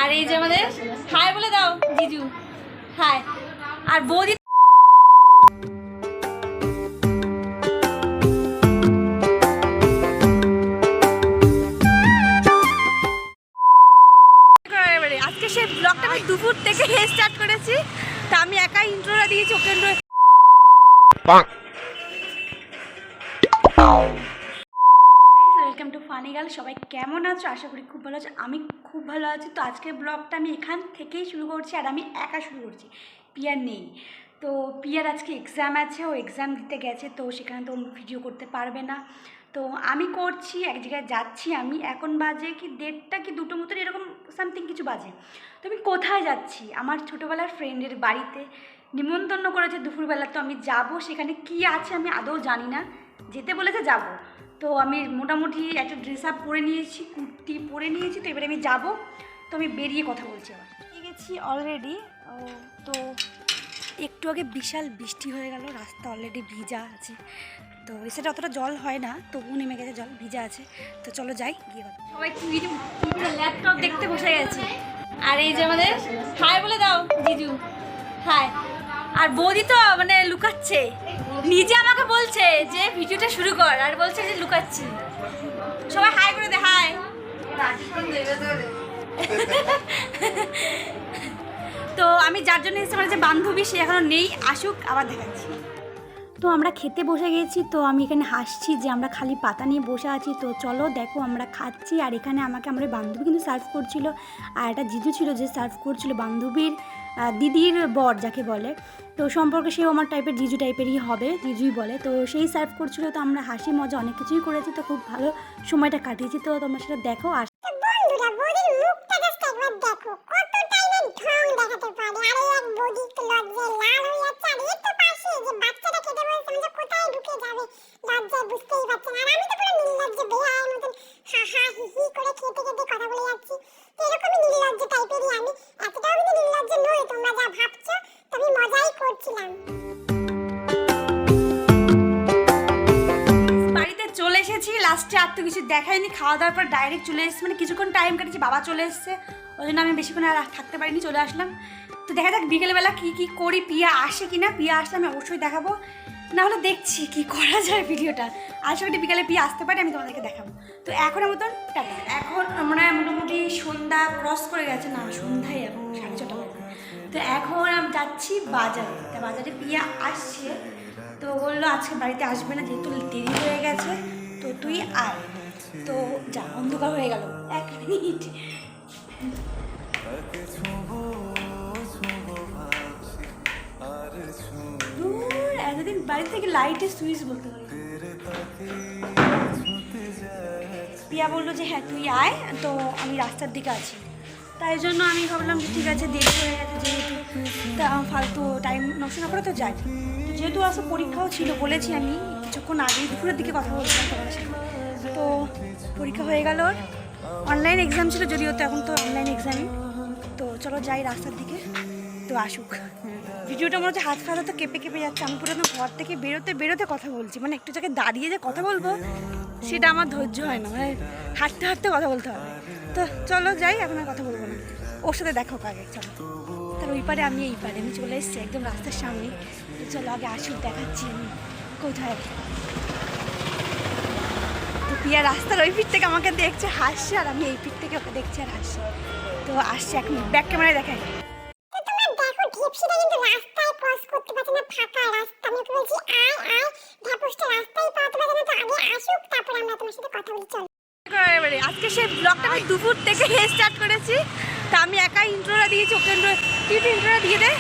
আর এই যে আমাদের হাই বলে দাও জিজু, হাই। আর বৌদি আজকে সেই ব্লগটা আমি দুপুর থেকে স্টার্ট করেছি, তা আমি একাই ইন্ট্রোটা দিয়েছি, okay welcome to funny girl. সবাই কেমন আছো? আশা করি খুব ভালো আছো। আমি খুব ভালো আছি। তো আজকের ব্লগটা আমি এখান থেকেই শুরু করছি, আর আমি একা শুরু করছি, পিয়ার নেই। তো পিয়ার আজকে এক্সাম আছে, ও এক্সাম দিতে গেছে, তো সেখানে তো ভিডিও করতে পারবে না। তো আমি করছি, এক জায়গায় যাচ্ছি আমি। এখন বাজে কি 1:30 কি 2টো মতন এরকম সামথিং কিছু বাজে। তো আমি কোথায় যাচ্ছি? আমার ছোটোবেলার ফ্রেন্ডের বাড়িতে নিমন্ত্রণ করেছে দুপুরবেলা, তো আমি যাব। সেখানে কি আছে আমি আদৌ জানি না, যেতে বলেছে যাব। তো আমি মোটামুটি একটা ড্রেস আপ পরে নিয়েছি, কুর্তি পরে নিয়েছি। তো এবারে আমি যাব, তো আমি বেরিয়ে কথা বলছি। আবার গেছি অলরেডি। তো একটু আগে বিশাল বৃষ্টি হয়ে গেল, রাস্তা অলরেডি ভিজা আছে। তো সেটা অতটা জল হয় না, তবুও নেমে গেছে, জল ভিজা আছে। তো চলো যাই, গিয়ে সবাই ল্যাপটপ দেখতে বসে গেছে। আর এই যে আমাদের হাই বলে দাও জিজু, হাই। আর বৌদি তো মানে লুকাচ্ছে, নিজে আমাকে বলছে যে ভিডিওটা শুরু কর, আর বলছে যে লুকাচ্ছি। সবাই হাই করে দে, হাই। তো আমি যার জন্য এসেছি, আমার যে বান্ধবী, সে এখনো নেই, আসুক আবার দেখাচ্ছি। তো আমরা খেতে বসে গেছি। তো আমি এখানে হাসছি যে আমরা খালি পাতা নিয়ে বসে আছি। তো চলো দেখো, আমরা খাচ্ছি। আর এখানে আমাকে আমার বান্ধবী কিন্তু সার্ভ করছিল, আর একটা জিজু ছিল যে সার্ভ করছিল, বান্ধবীর দিদির বর যাকে বলে। তো সম্পর্কে সেও আমার টাইপের, জিজু টাইপেরই হবে, জিজুই বলে। তো সেই সার্ভ করছিল। তো আমরা হাসি মজা অনেক কিছুই করেছি, তো খুব ভালো সময়টা কাটিয়েছি। তো তোমরা সেটা দেখো। আর লাস্টে আর তো কিছু দেখায়নি, খাওয়া দাওয়ার পর ডাইরেক্ট চলে এসেছি, মানে কিছুক্ষণ টাইম কাটিয়েছি, বাবা চলে এসছে, ওই জন্য আমি বেশিক্ষণ আর থাকতে পারিনি, চলে আসলাম। তো দেখা যাক বিকেলবেলা কী করি, পিয়া আসে কি না। পিয়া আসলে আমি অবশ্যই দেখাবো, না হলে দেখছি কি করা যায় ভিডিওটা। আশা করি বিকেলে পিয়া আসতে পারে, আমি তোমাদেরকে দেখাবো। তো এখনের মতন টাটা। এখন মানে মোটামুটি সন্ধ্যা ক্রস করে গেছে, না সন্ধ্যায় এখন 6:30 বাজে। তো এখন আমি যাচ্ছি বাজারে। তা বাজারে পিয়া আসছে, তো বললো আজকে বাড়িতে আসবে না, যেহেতু দেরি হয়ে গেছে, তো তুই আয়। তো যা, অন্ধকার হয়ে গেল, 1 মিনিট। এতদিন বাড়ি থেকে লাইটের সুইচ বলতে পারি। পিয়া বললো যে হ্যাঁ তুই আয়, তো আমি রাস্তার দিকে আছি। তাই জন্য আমি ভাবলাম যে ঠিক আছে, দেরি হয়ে গেছে যেহেতু, তা ফালতু টাইম নষ্ট না করে তো যাই। যেহেতু আসলে পরীক্ষাও ছিল, বলেছি আমি কিছুক্ষণ আগেই দুপুরের দিকে কথা বলছিলাম তোমার সাথে। তো পরীক্ষা হয়ে গেল, অনলাইন এক্সাম ছিল যদিও, তো এখন তো অনলাইন এক্সামই। তো চলো যাই রাস্তার দিকে, তো আসুক। ভিডিওটা মনে হচ্ছে হাত ফাতা তো কেঁপে কেঁপে যাচ্ছে। আমি পুরো ঘর থেকে বেরোতে কথা বলছি, মানে একটু জায়গায় দাঁড়িয়ে যে কথা বলবো সেটা আমার ধৈর্য হয় না, মানে হাঁটতে হাঁটতে কথা বলতে হবে। তো চলো যাই, এখন আর কথা বলবো না, ওর সাথে দেখো আগে। চলো, তার ওই পারে আমি এই পারে, আমি চলে এসেছি একদম রাস্তার সামনে। তো চলো আগে আসুক, দেখাচ্ছি আমি কোথায়। তো পিয়া রাস্তার ওই পিঠ থেকে আমাকে দেখছে, হাসছে, আর আমি এই পিঠ থেকে ওকে দেখছি আর হাসছি। তো আসছে, এখন ব্যাক ক্যামেরায় দেখাই। আজকে সেই ব্লগটা আমি দুপুর থেকে স্টার্ট করেছি, তা আমি একাই ইন্ট্রোটা দিয়েছি, ওকে ইন্ট্রোটা দিয়ে দে।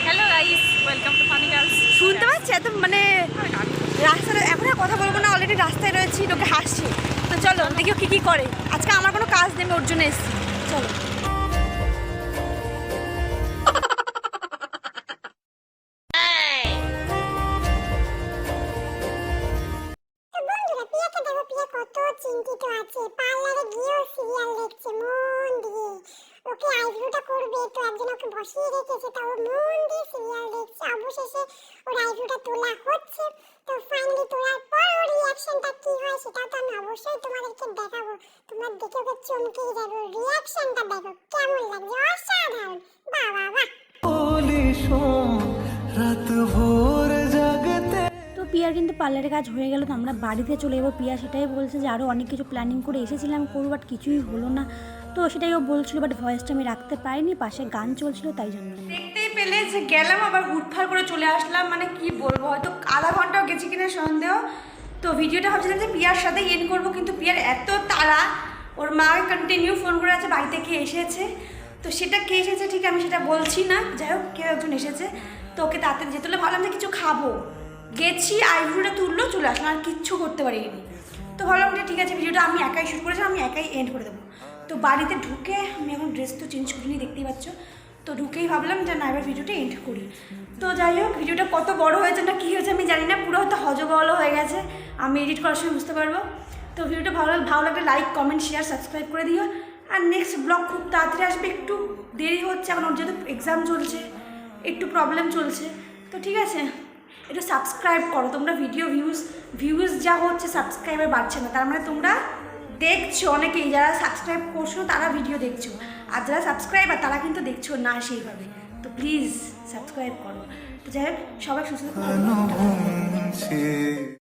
Hello guys, welcome to funny girls. শুনতে পাচ্ছি এত মানে রাস্তায়, এখন আর কথা বলবো না, অলরেডি রাস্তায় রয়েছি, লোকে হাসছে। তো চলো দেখি ও কী করে। আজকে আমার কোনো কাজ নেই, ওর জন্য এসেছি। চলো। চিন্তিত আছে, পার্লারে গিয়েও সিরিয়াল দেখছে মন দিয়ে। ওকে ওকে আইব্রোটা করবে, তো একজন ওকে বসিয়ে রেখেছে, তো ও মন দিয়ে সিরিয়াল দেখছে। অবশেষে ওর আইব্রোটা তোলা হচ্ছে। তো ফাইনালি তোলার পর ওর রিয়াকশনটা কি হয় সেটা তো আমি অবশ্যই তোমাদেরকে দেখাবো। তোমরা দেখে ওকে চমকেই যাবে। রিয়াকশনটা দেখো কেমন লাগছে, অসাধারণ। বাহ বাহ বাহ। তো পিয়ার কিন্তু পার্লারের কাজ হয়ে গেল, তো আমরা বাড়িতে চলে যাবো। পিয়া সেটাই বলছে যে আরও অনেক কিছু প্ল্যানিং করে এসেছিলাম করবো, বাট কিছুই হলো না। তো সেটাই ও বলছিল, বাট ভয়েসটা আমি রাখতে পারিনি, পাশে গান চলছিল তাই জন্য। দেখতেই পেলে যে গেলাম আবার হুটফার করে চলে আসলাম, মানে কি বলবো, হয়তো আধা ঘন্টাও গেছি কিনা সন্দেহ। তো ভিডিওটা ভাবছিলাম যে পিয়ার সাথে এন্ড করবো, কিন্তু পিয়ার এত তাড়া, ওর মা কন্টিনিউ ফোন করে আছে বাড়িতে কে এসেছে। তো সেটা কে এসেছে ঠিক আমি সেটা বলছি না, যাই হোক কেউ একজন এসেছে। তো ওকে তাড়াতাড়ি যেতে হলে ভাবলাম যে কিছু খাবো, গেছি আইব্রোটা তুললো চলে আসলাম, আর কিচ্ছু করতে পারিনি। তো ভাবলাম যে ঠিক আছে ভিডিওটা আমি একাই শ্যুট করেছিলাম, আমি একাই এন্ড করে দেবো। তো বাড়িতে ঢুকে আমি এখন ড্রেস তো চেঞ্জ করিনি, দেখতেই পাচ্ছ। তো ঢুকেই ভাবলাম যে না এবার ভিডিওটা এন্ড করি। তো যাই হোক ভিডিওটা কত বড় হয়েছে না কী হয়েছে আমি জানি না, পুরো হয়তো হজবল হয়ে গেছে, আমি এডিট করার সময় বুঝতে পারবো। তো ভিডিওটা ভালো লাগলে লাইক কমেন্ট শেয়ার সাবস্ক্রাইব করে দিও। আর নেক্সট ব্লগ খুব তাড়াতাড়ি আসবে, একটু দেরি হচ্ছে এখন ওর যেহেতু এক্সাম চলছে, একটু প্রবলেম চলছে। তো ঠিক আছে একটু সাবস্ক্রাইব করো তোমরা, ভিউজ যা হচ্ছে সাবস্ক্রাইবার বাড়ছে না, তার মানে তোমরা দেখছো অনেকেই, যারা সাবস্ক্রাইব করছো তারা ভিডিও দেখছো, আর যারা সাবস্ক্রাইবার তারা কিন্তু দেখছো না সেইভাবে। তো প্লিজ সাবস্ক্রাইব করো। তো যাই হোক সবাই সুস্থ থাকো।